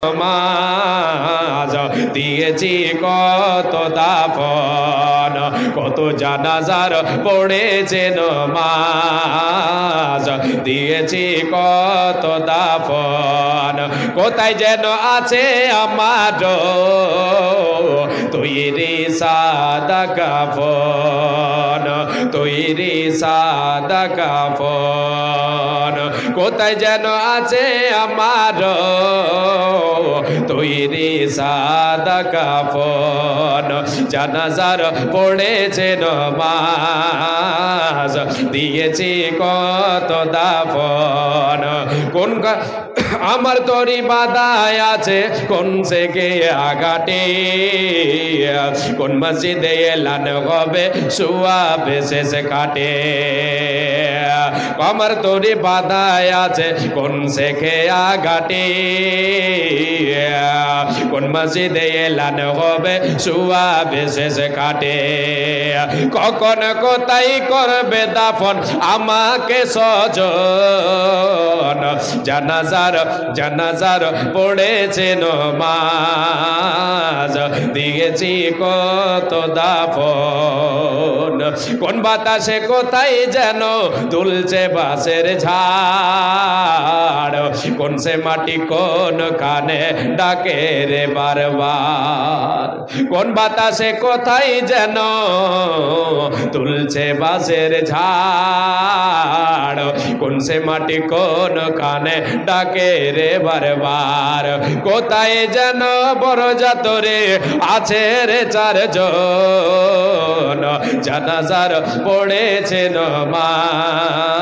নামাজ দিয়েছি কত দাফন, কত জানাজার পড়েছে নামাজ দিয়েছি কত দাফন। কোথায় যেন আছে আমার তৈরি সাদা কাফন, তৈরি সাদা কাফন। কোথায় যেন আছে আমার তৈরি সাদা কাফন। জানাজার পড়েছে নামাজ দিয়েছি কত দাফন। কোন আমার তরি বাদায় আছে কোন সে গে আগাটে, কোন মসজিদে এলান হবে শুয়াবে শেষে কাটে। আমার তরি বাদায় আছে কোন সে গে আগাটে, কোন মসজিদে এলান হবে শুয়াবে শেষে কাটে। কখন কোথায় করবে দাফন আমাকে সজন, জানাজার জানাজার পড়েছে নামাজ দিয়েছি কত দাফন। কোন বাতাসে কোথায় যেন তুলছে বাঁশের ঝাড়, কোন সে মাটি কোন কানে ডাকে রে বারবার। কোন বাতাসে কোথায় যেন তুলছে বাঁশের ঝাড়, কোন সে মাটি কোন কানে ডাকে রে বারবার। কোথায় যেন বড় জাতরে আছে রে চারজন, জানাজার পড়েছে নামাজ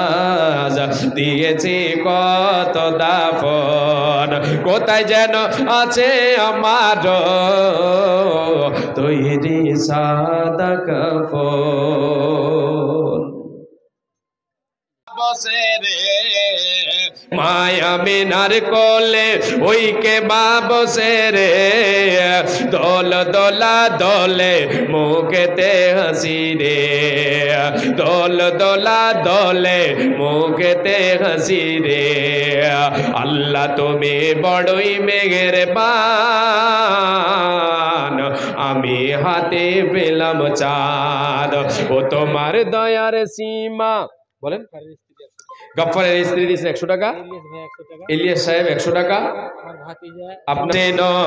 দিয়েছি কত দাফন। কোথায় যেন আছে আমার তৈরি সাদা কাফন। বসে রে মায়া মিনার কোলে ওই কে মা বসে রে, দোল দোলা দোলে মুখেতে হাসি রে, দোল দোলা দোলে মুখেতে হাসি রে। আল্লাহ তুমি বড়ই মেহেরবান, আমি হাতে পেলাম চাঁদ। ও তোমার দয়ার সীমা। বলেন গফফারের স্ত্রী দিয়েছেন 100 টাকা, ইলিয়াস সাহেব 100 টাকা। আপনি